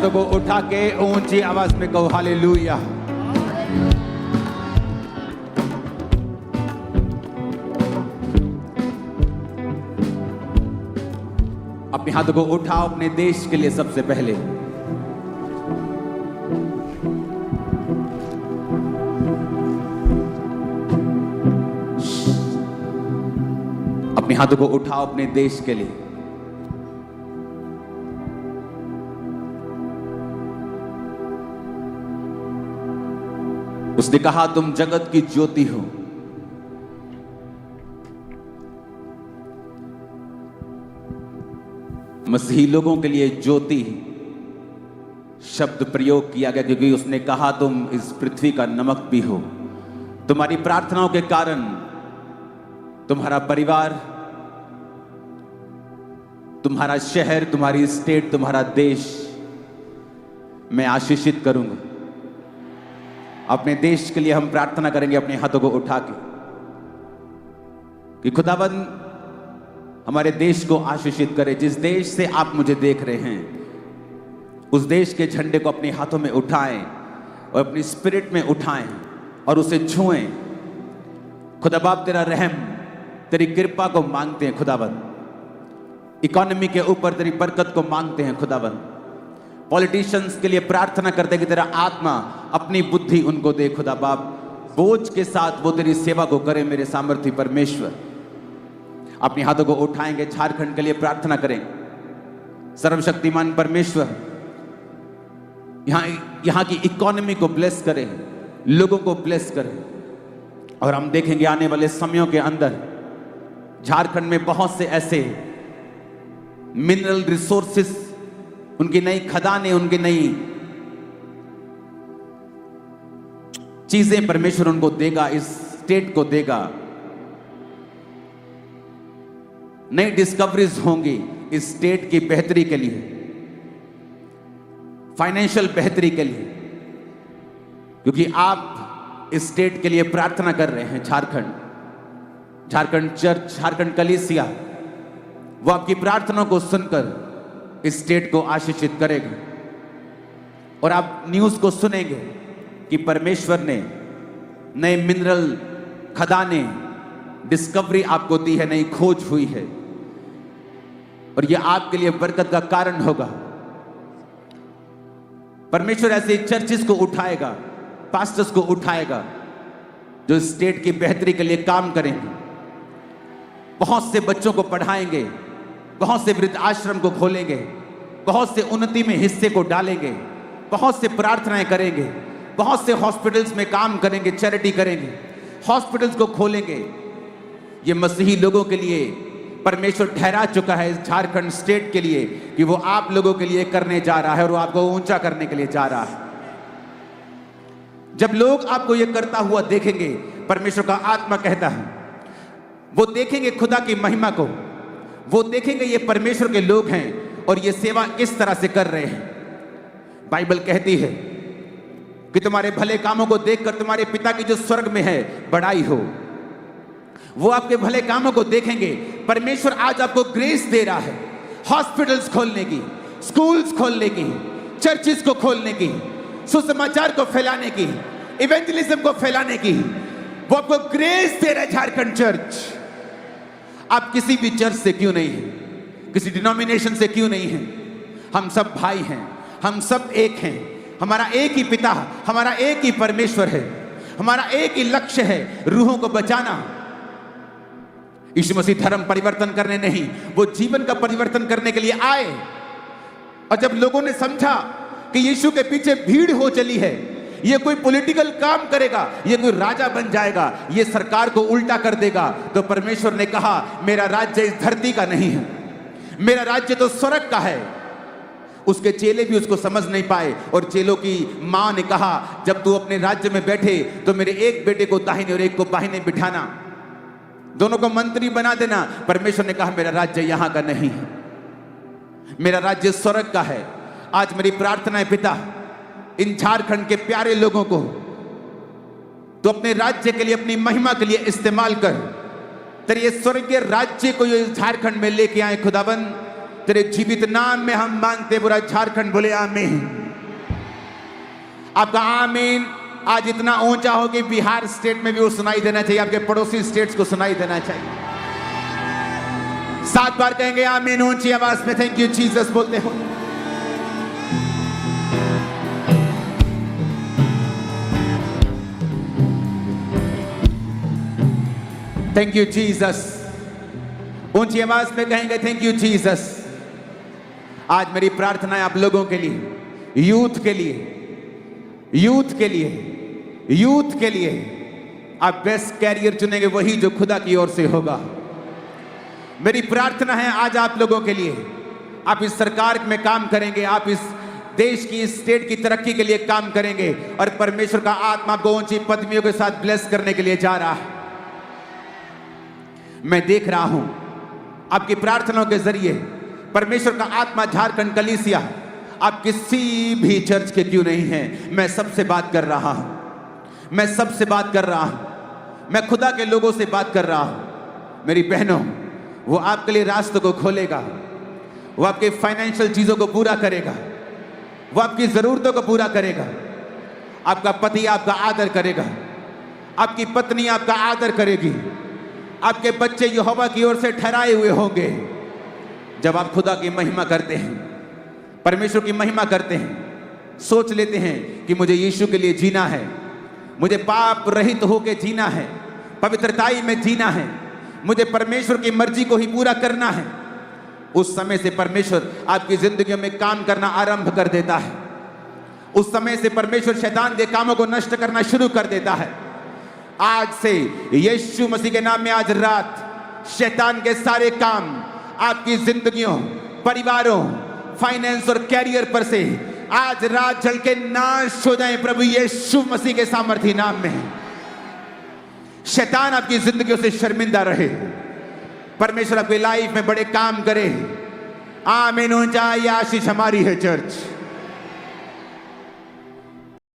हाथों को उठा के ऊंची आवाज में कहो हालेलुया। अपने हाथों को उठाओ अपने देश के लिए सबसे पहले। अपने हाथों को उठाओ अपने देश के लिए। उसने कहा तुम जगत की ज्योति हो। मसीही लोगों के लिए ज्योति शब्द प्रयोग किया गया क्योंकि उसने कहा तुम इस पृथ्वी का नमक भी हो। तुम्हारी प्रार्थनाओं के कारण तुम्हारा परिवार, तुम्हारा शहर, तुम्हारी स्टेट, तुम्हारा देश मैं आशीषित करूंगा। अपने देश के लिए हम प्रार्थना करेंगे अपने हाथों को उठा के कि खुदाबंद हमारे देश को आशीषित करे। जिस देश से आप मुझे देख रहे हैं उस देश के झंडे को अपने हाथों में उठाएं और अपनी स्पिरिट में उठाएं और उसे छुएं। खुदा बाप तेरा रहम, तेरी कृपा को मांगते हैं खुदाबंद। इकोनॉमी के ऊपर तेरी बरकत को मांगते हैं खुदाबंद। पॉलिटिशियंस के लिए प्रार्थना करते हैं कि तेरा आत्मा अपनी बुद्धि उनको दे खुदा बाप। बोझ के साथ वो तेरी सेवा को करे मेरे सामर्थ्य परमेश्वर। अपने हाथों को उठाएंगे, झारखंड के लिए प्रार्थना करें। सर्वशक्तिमान परमेश्वर यहां की इकोनॉमी को ब्लेस करें, लोगों को ब्लेस करें। और हम देखेंगे आने वाले समयों के अंदर झारखंड में बहुत से ऐसे मिनरल रिसोर्सेस, उनकी नई खदानें, उनकी नई चीजें परमेश्वर उनको देगा, इस स्टेट को देगा। नई डिस्कवरीज होंगी इस स्टेट की बेहतरी के लिए, फाइनेंशियल बेहतरी के लिए, क्योंकि आप इस स्टेट के लिए प्रार्थना कर रहे हैं। झारखंड चर्च, झारखंड कलीसिया वो आपकी प्रार्थनाओं को सुनकर इस स्टेट को आशीषित करेगा। और आप न्यूज़ को सुनेंगे कि परमेश्वर ने नए मिनरल खदाने डिस्कवरी आपको दी है, नई खोज हुई है और यह आपके लिए बरकत का कारण होगा। परमेश्वर ऐसे चर्चिस को उठाएगा, पास्टर्स को उठाएगा जो स्टेट की बेहतरी के लिए काम करेंगे। बहुत से बच्चों को पढ़ाएंगे, बहुत से वृद्ध आश्रम को खोलेंगे, बहुत से उन्नति में हिस्से को डालेंगे, बहुत से प्रार्थनाएं करेंगे, बहुत से हॉस्पिटल्स में काम करेंगे, चैरिटी करेंगे, हॉस्पिटल्स को खोलेंगे। ये मसीही लोगों के लिए परमेश्वर ठहरा चुका है इस झारखंड स्टेट के लिए कि वो आप लोगों के लिए करने जा रहा है और वो आपको ऊंचा करने के लिए जा रहा है। जब लोग आपको ये करता हुआ देखेंगे, परमेश्वर का आत्मा कहता है वो देखेंगे खुदा की महिमा को, वो देखेंगे ये परमेश्वर के लोग हैं और ये सेवा किस तरह से कर रहे हैं। बाइबल कहती है कि तुम्हारे भले कामों को देखकर तुम्हारे पिता की जो स्वर्ग में है बड़ाई हो। वो आपके भले कामों को देखेंगे। परमेश्वर आज आपको ग्रेस दे रहा है हॉस्पिटल्स खोलने की, स्कूल्स खोलने की, चर्चिस को खोलने की, सुसमाचार को फैलाने की, इवेंजलिज्म को फैलाने की। वो आपको ग्रेस दे रहा है झारखंड चर्च। आप किसी भी चर्च से क्यों नहीं हैं, किसी डिनोमिनेशन से क्यों नहीं हैं, हम सब भाई हैं, हम सब एक हैं। हमारा एक ही पिता, हमारा एक ही परमेश्वर है, हमारा एक ही लक्ष्य है, रूहों को बचाना। यीशु मसीह धर्म परिवर्तन करने नहीं, वो जीवन का परिवर्तन करने के लिए आए। और जब लोगों ने समझा कि यीशु के पीछे भीड़ हो चली है, ये कोई पॉलिटिकल काम करेगा, ये कोई राजा बन जाएगा, ये सरकार को उल्टा कर देगा, तो परमेश्वर ने कहा मेरा राज्य इस धरती का नहीं है, मेरा राज्य तो स्वर्ग का है। उसके चेले भी उसको समझ नहीं पाए और चेलों की मां ने कहा जब तू अपने राज्य में बैठे तो मेरे एक बेटे को दाहिने और एक को बाहिने बिठाना, दोनों को मंत्री बना देना। परमेश्वर ने कहा मेरा राज्य यहां का नहीं है, मेरा राज्य स्वर्ग का है। आज मेरी प्रार्थना है पिता, इन झारखंड के प्यारे लोगों को तो अपने राज्य के लिए, अपनी महिमा के लिए इस्तेमाल कर। तेरे ये स्वर्गीय राज्य को ये झारखंड में लेके आए खुदाबंद। तेरे जीवित नाम में हम मांगते, पूरा झारखंड बोले आमीन। आपका आमीन आज इतना ऊंचा हो कि बिहार स्टेट में भी वो सुनाई देना चाहिए, आपके पड़ोसी स्टेट्स को सुनाई देना चाहिए। 7 बार कहेंगे आमीन ऊंची आवाज में, थैंक यू जीसस बोलते हो। थैंक यू जीसस, ऊंची आवाज में कहेंगे थैंक यू जीसस। आज मेरी प्रार्थना है आप लोगों के लिए, यूथ के लिए, यूथ के लिए, यूथ के लिए आप बेस्ट कैरियर चुनेंगे, वही जो खुदा की ओर से होगा। मेरी प्रार्थना है आज आप लोगों के लिए, आप इस सरकार में काम करेंगे, आप इस देश की, इस स्टेट की तरक्की के लिए काम करेंगे और परमेश्वर का आत्मा आपको ऊंची पदवियों के साथ ब्लेस करने के लिए जा रहा है। मैं देख रहा हूं आपकी प्रार्थनाओं के जरिए परमेश्वर का आत्मा झारखंड कलीसिया, आप किसी भी चर्च के क्यों नहीं हैं, मैं सबसे बात कर रहा हूं, मैं सबसे बात कर रहा हूं, मैं खुदा के लोगों से बात कर रहा हूं। मेरी बहनों, वो आपके लिए रास्तों को खोलेगा, वो आपके फाइनेंशियल चीजों को पूरा करेगा, वो आपकी जरूरतों को पूरा करेगा। आपका पति आपका आदर करेगा, आपकी पत्नी आपका आदर करेगी, आपके बच्चे यहोवा की ओर से ठहराए हुए होंगे। जब आप खुदा की महिमा करते हैं, परमेश्वर की महिमा करते हैं, सोच लेते हैं कि मुझे यीशु के लिए जीना है, मुझे पाप रहित होकर जीना है, पवित्रताई में जीना है, मुझे परमेश्वर की मर्जी को ही पूरा करना है, उस समय से परमेश्वर आपकी जिंदगी में काम करना आरंभ कर देता है। उस समय से परमेश्वर शैतान के कामों को नष्ट करना शुरू कर देता है। आज से यीशु मसीह के नाम में आज रात शैतान के सारे काम आपकी जिंदगियों, परिवारों, फाइनेंस और कैरियर पर से आज रात जल के नाश हो जाएं प्रभु यीशु मसीह के सामर्थी नाम में। शैतान आपकी जिंदगियों से शर्मिंदा रहे, परमेश्वर आपकी लाइफ में बड़े काम करे। आमीन। ऊंचाई आशीष हमारी है चर्च।